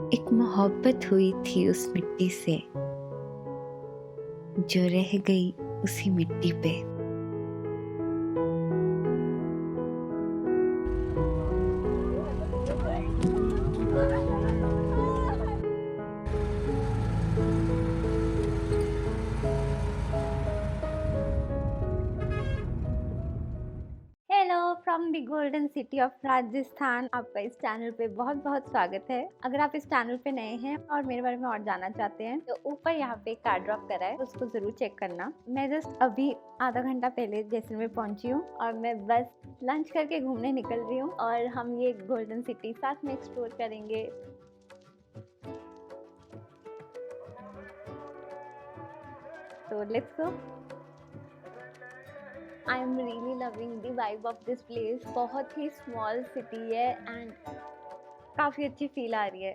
एक मोहब्बत हुई थी उस मिट्टी से जो रह गई उसी मिट्टी पे। Hello from the golden city of Rajasthan. आपका इस चैनल पे बहुत बहुत स्वागत है। अगर आप इस चैनल पे नए हैं और मेरे बारे में और जानना चाहते हैं तो ऊपर यहाँ पे एक कार्ड ड्रॉप करा है, उसको जरूर चेक करना। मैं जस्ट अभी आधा घंटा पहले जैसलमेर पहुंची हूँ और मैं बस लंच करके घूमने निकल रही हूँ और हम ये गोल्डन सिटी साथ में एक्सप्लोर करेंगे। तो let's go. I am really loving the vibe of this place. बहुत ही स्मॉल सिटी है एंड काफी अच्छी फील आ रही है।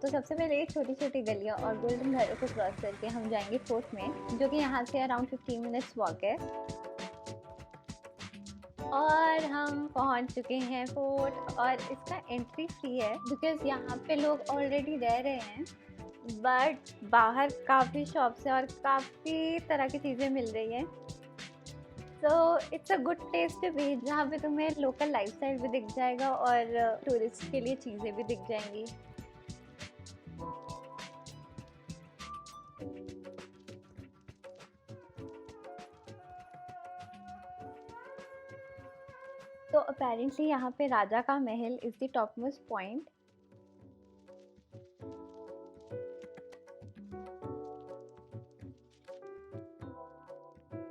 तो सबसे पहले ये छोटी छोटी गलियां और गोल्डन घरों को क्रॉस करके हम जाएंगे फोर्ट में, जो कि यहाँ से अराउंड 15 मिनट्स वॉक है। और हम पहुँच चुके हैं फोर्ट और इसका एंट्री फ्री है बिकॉज यहाँ पे लोग ऑलरेडी रह रहे हैं। बट बाहर काफ़ी शॉप्स है और काफ़ी तरह की चीज़ें मिल रही हैं। So it's a good place to be, जहाँ पे तुम्हें लोकल लाइफस्टाइल भी दिख जाएगा और टूरिस्ट के लिए चीज़ें भी दिख जाएंगी। तो अपेरेंटली यहाँ पे राजा का महल is the top most point.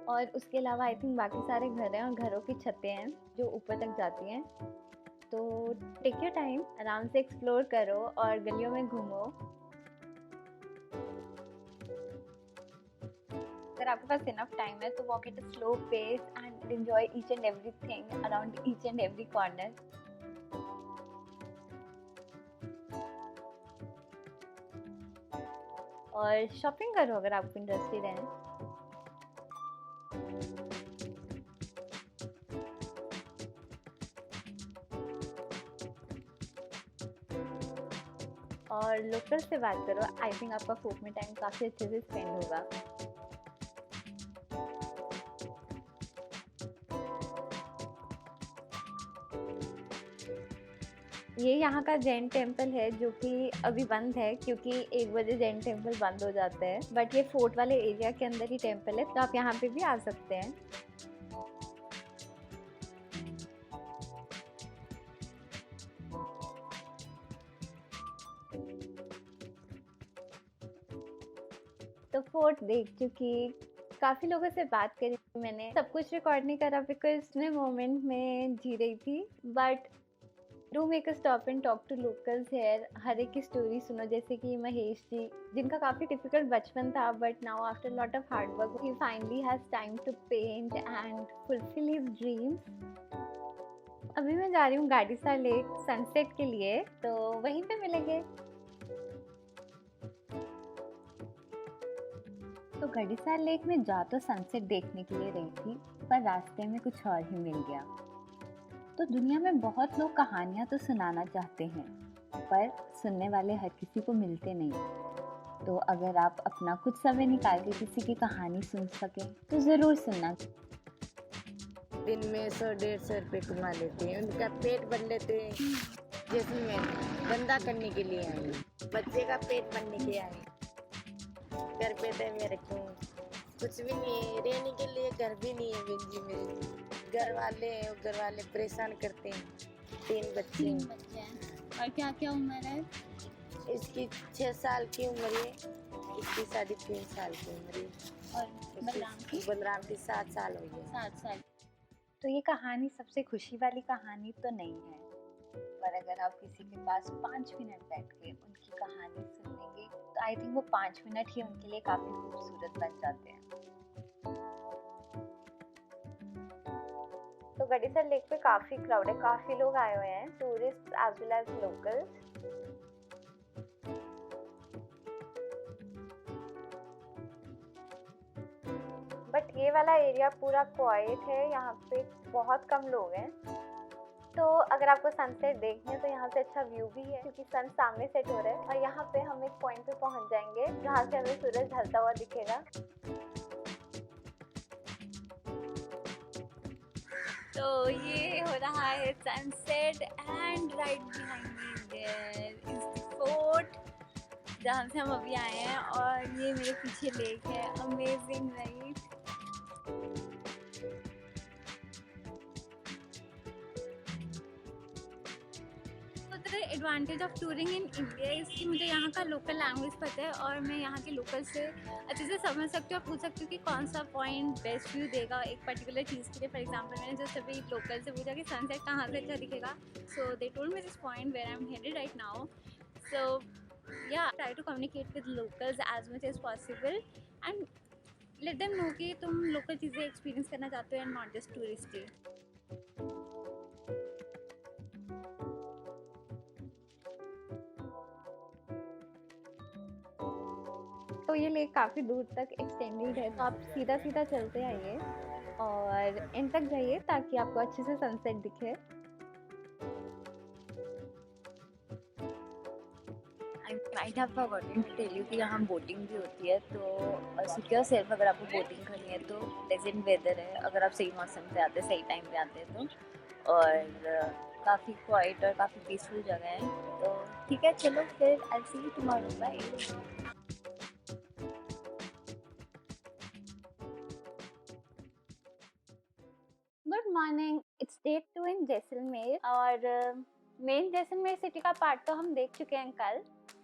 और उसके अलावा आई थिंक बाकी सारे घर हैं और घरों की छतें हैं जो ऊपर तक जाती हैं। तो टेक योर टाइम, आराम से एक्सप्लोर करो और गलियों में घूमो। अगर आपके पास इनफ टाइम है तो walk at a slow pace and enjoy each and everything around each and every corner. और शॉपिंग करो अगर आपको इंटरेस्टेड है। और लोकल से बात करो, आई थिंक आपका फोर्ट में टाइम काफ़ी अच्छे से स्पेंड होगा। ये यहाँ का जैन टेम्पल है जो कि अभी बंद है क्योंकि 1 बजे जैन टेम्पल बंद हो जाता है। बट ये फोर्ट वाले एरिया के अंदर ही टेम्पल है तो आप यहाँ पे भी आ सकते हैं। तो फोर्ट देख चुकी, काफी लोगों से बात करी मैंने, सब कुछ रिकॉर्ड नहीं करा बिकॉज मैं मोमेंट में जी रही थी। But do make a stop and talk to locals here. हर एक की स्टोरी सुनो, जैसे कि महेश जी जिनका काफी डिफिकल्ट बचपन था but now after lot of hard work he finally has time to paint and fulfil his dreams. अभी मैं जा रही हूँ गाड़ीसा लेक सनसेट के लिए, तो वहीं पे मिलेंगे। तो गड़ीसार लेक में जा तो सनसेट देखने के लिए रही थी, पर रास्ते में कुछ और ही मिल गया। तो दुनिया में बहुत लोग कहानियां तो सुनाना चाहते हैं, पर सुनने वाले हर किसी को मिलते नहीं। तो अगर आप अपना कुछ समय निकाल के किसी की कहानी सुन सके तो जरूर सुनना। दिन में 100-150 रुपये कमा लेते हैं, उनका पेट भर लेते हैं। जैसे मैं धंधा करने के लिए आई, बच्चे का पेट भरने के आई। घर पे तो मैं रखूँ कुछ भी नहीं है, रहने के लिए घर भी नहीं है बहन जी। मेरे घर वाले परेशान करते हैं। 3 बच्चे हैं। और क्या क्या उम्र है? इसकी 6 साल की उम्र है, इसकी 3.5 साल की उम्र है और बलराम की 7 साल हो गई। 7 साल। तो ये कहानी सबसे खुशी वाली कहानी तो नहीं है, पर अगर आप किसी के पास 5 मिनट बैठ के उनकी कहानी सुन लेंगे तो आई थिंक वो 5 मिनट ही उनके लिए काफी खूबसूरत बन जाते हैं। तो गड़ीसर लेक पे काफी क्राउड है, काफी लोग आए हुए हैं, tourist as well as locals. But but ये वाला एरिया पूरा क्वाइट है, यहाँ पे बहुत कम लोग हैं। तो अगर आपको सनसेट देखना है तो यहाँ से अच्छा व्यू भी है क्योंकि सन सामने सेट हो रहा है। और यहाँ पे हम एक पॉइंट पे पहुँच जाएंगे जहाँ से हमें सूरज ढलता हुआ दिखेगा। तो ये हो रहा है sunset and right behind me there is the fort जहाँ से हम अभी आए हैं, और ये मेरे पीछे लेक है। Amazing right. Advantage of touring in India इसकी मुझे यहाँ का लोकल लैंग्वेज पता है और मैं यहाँ के लोकल से अच्छे से समझ सकती हूँ और पूछ सकती हूँ कि कौन सा पॉइंट बेस्ट व्यू देगा एक पर्टिकुलर चीज़ के लिए। फॉर एग्जांपल मैंने जस्ट अभी लोकल से पूछा कि सनसेट कहाँ से अच्छा दिखेगा, so they told me this point where I am headed right now. So ya try to communicate with locals as much as possible and let them know कि तुम लोकल चीज़ें एक्सपीरियंस करना चाहते हो एंड नॉट जस्ट टूरिस्टी। तो ये lake काफ़ी दूर तक एक्सटेंडेड है, तो आप सीधा सीधा चलते आइए और एंड तक जाइए ताकि आपको अच्छे से सनसेट दिखे। I might have forgotten to tell you कि यहाँ बोटिंग भी होती है, तो सिक्योर सेल्फ अगर आपको बोटिंग करनी है तो प्लेजेंट वेदर है अगर आप सही मौसम पे आते हैं, सही टाइम पे आते हैं तो, और काफ़ी क्वाइट और काफ़ी पीसफुल जगह है। तो ठीक है, चलो फिर I see you tomorrow, bye. Good morning, it's day 2 in Jaisalmer और मेन जैसलमेर सिटी का पार्ट तो हम देख चुके हैं कल,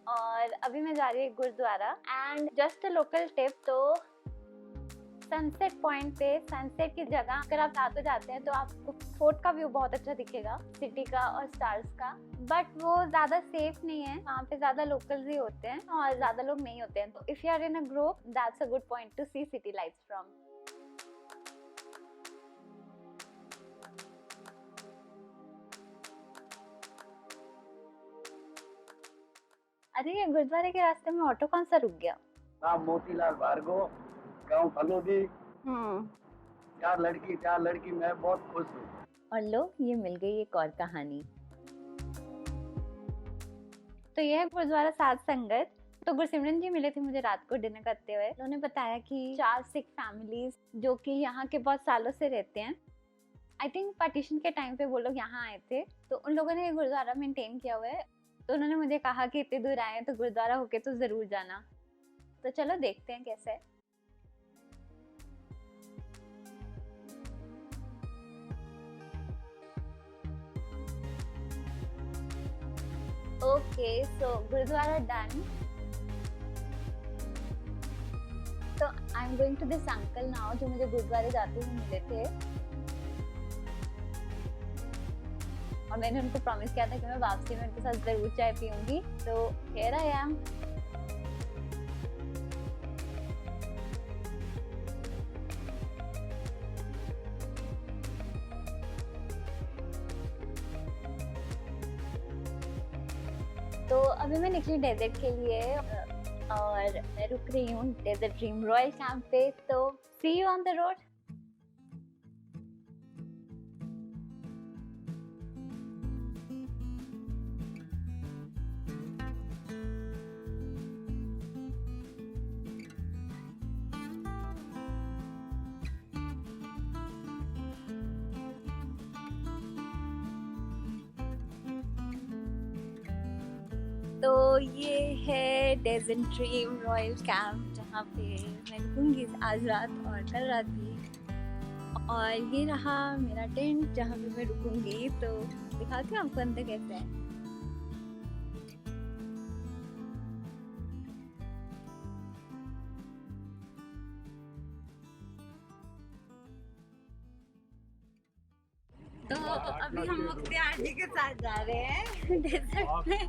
और अभी मैं जा रही हूँ gurdwara. And just local tip, तो सनसेट पॉइंट पे सनसेट की जगह अगर आप रात को जाते हैं तो आपको फोर्ट का व्यू बहुत अच्छा दिखेगा, सिटी का और स्टार्स का, बट वो ज़्यादा सेफ नहीं है। वहाँ पे ज़्यादा लोकल्स ही होते हैं और ज़्यादा लोग नहीं होते हैं। तो if you are in a group that's a good point to see city lights from. अरे ये गुरुद्वारे के रास्ते में ऑटो कौन सा रुक गया? नाम मोतीलाल भार्गव, गांव फलोदी। 4 लड़की, मैं बहुत खुश हूँ। और लो, ये मिल गई एक और कहानी। तो ये है गुरुद्वारा साध संगत। तो गुरसिमरन जी मिले थे मुझे रात को डिनर करते हुए। उन्होंने बताया कि 4 सिख फैमिलीज जो कि यहाँ के बहुत सालों से रहते हैं, आई थिंक पार्टीशन के टाइम पे वो लोग यहाँ आए थे, तो उन लोगों ने ये गुरुद्वारा मेंटेन किया हुआ है। तो उन्होंने मुझे कहा कि इतनी दूर आए हैं तो गुरुद्वारा होके तो ज़रूर जाना। तो चलो देखते हैं कैसे है। Okay, so gurdwara done. तो I am going to this uncle now जो मुझे गुरुद्वारे जाते हुए मिले थे, और मैंने उनको प्रॉमिस किया था कि मैं वापसी में उनके साथ जरूर चाय पीऊंगी। तो हियर आई एम। तो अभी मैं निकली डेजर्ट के लिए और मैं रुक रही हूँ डेजर्ट ड्रीम रॉयल कैंप पे। तो सी यू ऑन द रोड। तो ये है डेजर्ट ड्रीम रॉयल कैंप जहाँ पे मैं रुकूंगी आज रात और कल रात भी, और ये रहा मेरा टेंट जहाँ पे मैं रुकूंगी। तो दिखाती हूँ आपको अंदर कैसे है। तो अभी हम मुख्तियार जी के साथ जा रहे हैं डेजर्ट में।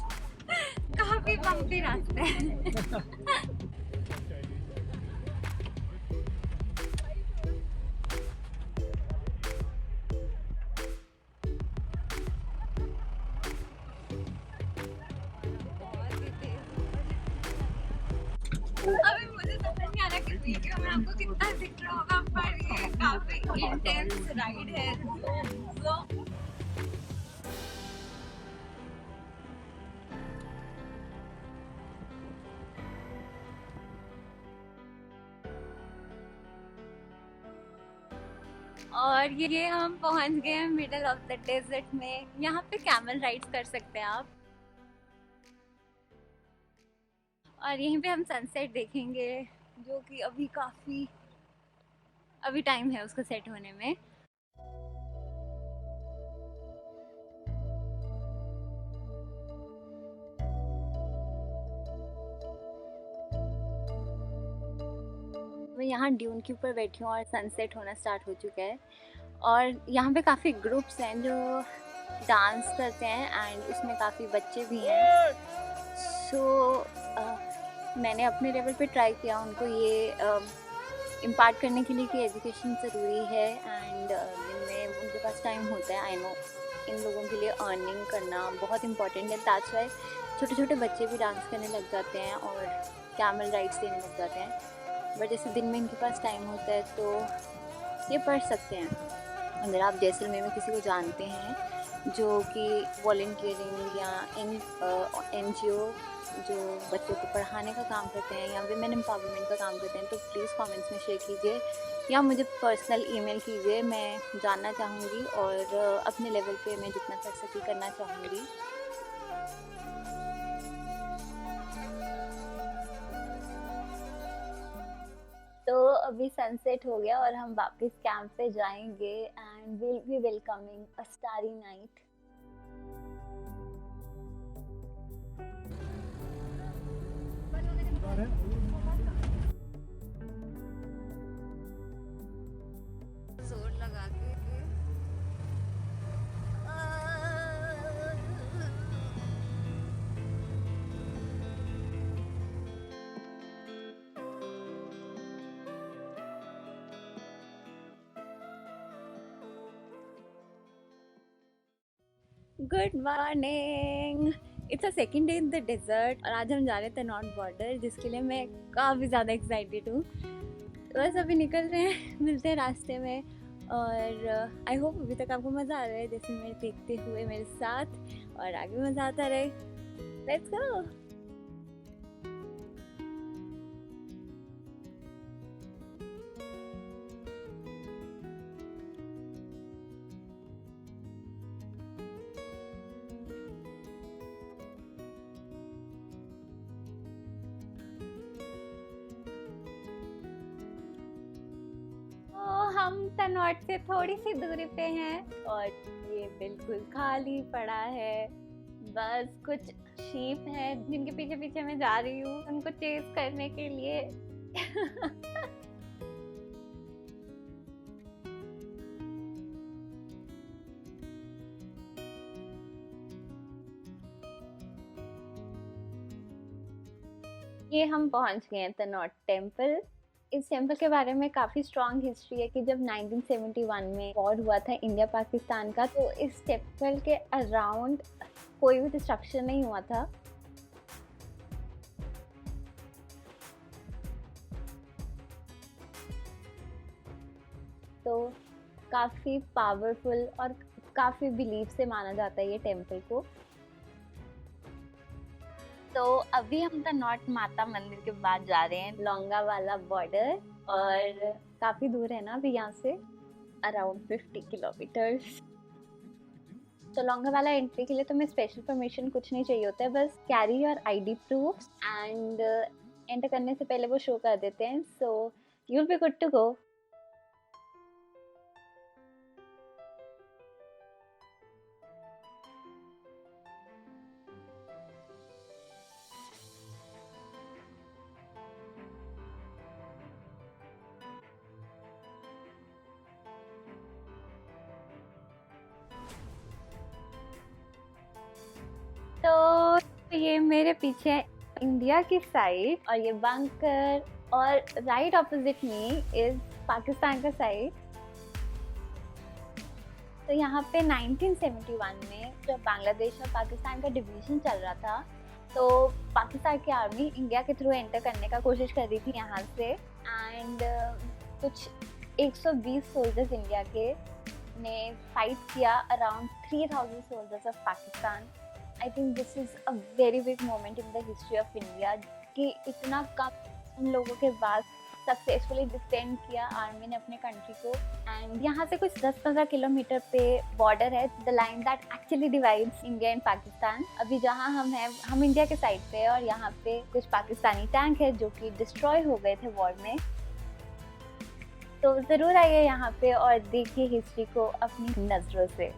काफी बम्पी रास्ते हैं। अभी मुझे समझ नहीं आ रहा किस वीडियो में आपको कितना दिख रहा होगा, पर ये काफी इंटेंस राइड है। तो और ये हम पहुंच गए हैं मिडल ऑफ द डेजर्ट में। यहाँ पे कैमल राइड्स कर सकते हैं आप, और यहीं पे हम सनसेट देखेंगे, जो कि अभी टाइम है उसका सेट होने में। मैं यहाँ ड्यून के ऊपर बैठी हूँ और सनसेट होना स्टार्ट हो चुका है, और यहाँ पे काफ़ी ग्रुप्स हैं जो डांस करते हैं एंड उसमें काफ़ी बच्चे भी हैं। मैंने अपने लेवल पे ट्राई किया उनको ये इम्पार्ट करने के लिए कि एजुकेशन ज़रूरी है, एंड दिन में उनके पास टाइम होता है। आई नो इन लोगों के लिए अर्निंग करना बहुत इम्पॉर्टेंट है, दैट्स वाई छोटे छोटे बच्चे भी डांस करने लग जाते हैं और कैमल राइड्स देने लग जाते हैं। बट जैसे दिन में इनके पास टाइम होता है तो ये पढ़ सकते हैं। अगर आप जैसलमेर में किसी को जानते हैं जो कि वॉलंटियरिंग या NGO जो बच्चों को पढ़ाने का काम करते हैं या विमेन एम्पावरमेंट का काम करते हैं, तो प्लीज़ कमेंट्स में शेयर कीजिए या मुझे पर्सनल ईमेल कीजिए। मैं जानना चाहूँगी और अपने लेवल पे मैं जितना कर सकी करना चाहूँगी। तो अभी सनसेट हो गया और हम वापस कैंप पे जाएंगे and will be welcoming a starry night. जोर लगा के good morning, it's a second day in the desert और आज हम जा रहे थे नॉर्थ बॉर्डर, जिसके लिए मैं काफ़ी ज़्यादा एक्साइटेड हूँ। बस अभी निकल रहे हैं, मिलते हैं रास्ते में, और आई होप अभी तक आपको मज़ा आ रहा है जैसे मैं देखते हुए मेरे साथ, और आगे मज़ा आता रहे। Let's go. हम तनौट से थोड़ी सी दूरी पे हैं और ये बिल्कुल खाली पड़ा है। बस कुछ शीप हैं जिनके पीछे पीछे मैं जा रही हूँ उनको चेस करने के लिए। ये हम पहुंच गए हैं तनौट टेम्पल। इस टेम्पल के बारे में काफ़ी स्ट्रॉन्ग हिस्ट्री है कि जब 1971 में वॉर हुआ था इंडिया पाकिस्तान का, तो इस टेम्पल के अराउंड कोई भी डिस्ट्रक्शन नहीं हुआ था। तो काफ़ी पावरफुल और काफ़ी बिलीव से माना जाता है ये टेम्पल को। तो अभी हम तनौट माता मंदिर के बाद जा रहे हैं लोंगावाला बॉर्डर, और काफ़ी दूर है ना अभी यहाँ से, अराउंड 50 किलोमीटर्स। तो लोंगावाला एंट्री के लिए तुम्हें स्पेशल परमिशन कुछ नहीं चाहिए होता है, बस carry your ID proof and enter करने से पहले वो शो कर देते हैं, so you will be good to go. तो ये मेरे पीछे इंडिया की साइड और ये बंकर, और right opposite me is Pakistan का साइड। तो यहाँ पे 1971 में जब बांग्लादेश और पाकिस्तान का डिवीजन चल रहा था, तो पाकिस्तान की आर्मी इंडिया के थ्रू एंटर करने का कोशिश कर रही थी यहाँ से, एंड कुछ 120 सोल्जर्स इंडिया के ने फाइट किया around 3000 soldiers of Pakistan. I think this is a very big moment in the history of India कि इतना कम लोगों के बाद सक्सेसफुली डिफेंड किया आर्मी ने अपने कंट्री को। एंड यहाँ से कुछ 10-15 किलोमीटर पे बॉर्डर है, the line that actually divides India and Pakistan. अभी जहाँ हम हैं हम इंडिया के साइड पे, और यहाँ पे कुछ पाकिस्तानी टैंक है जो कि डिस्ट्रॉय हो गए थे वॉर में। तो ज़रूर आइए यहाँ पे और देखिए हिस्ट्री को अपनी नज़रों से।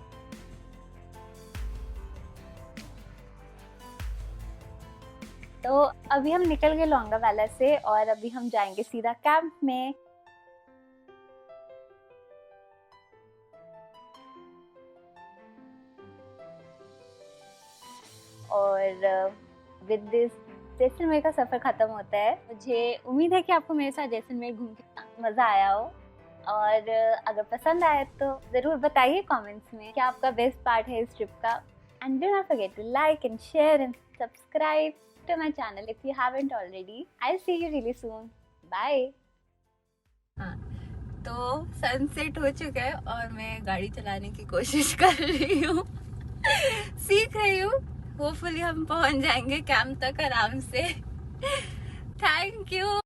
तो अभी हम निकल गए लोंगावाला से और अभी हम जाएंगे सीधा कैंप में। और विद दिस जैसलमेर का सफ़र ख़त्म होता है। मुझे उम्मीद है कि आपको मेरे साथ जैसलमेर घूम के मज़ा आया हो, और अगर पसंद आए तो ज़रूर बताइए कमेंट्स में क्या आपका बेस्ट पार्ट है इस ट्रिप का। And do not forget to like and share and subscribe to my channel if you haven't already. I'll see you really soon. Bye. तो सनसेट हो चुका है और मैं गाड़ी चलाने की कोशिश कर रही हूँ सीख रही हूँ। होपफुली हम पहुँच जाएंगे कैंप तक आराम से। Thank you.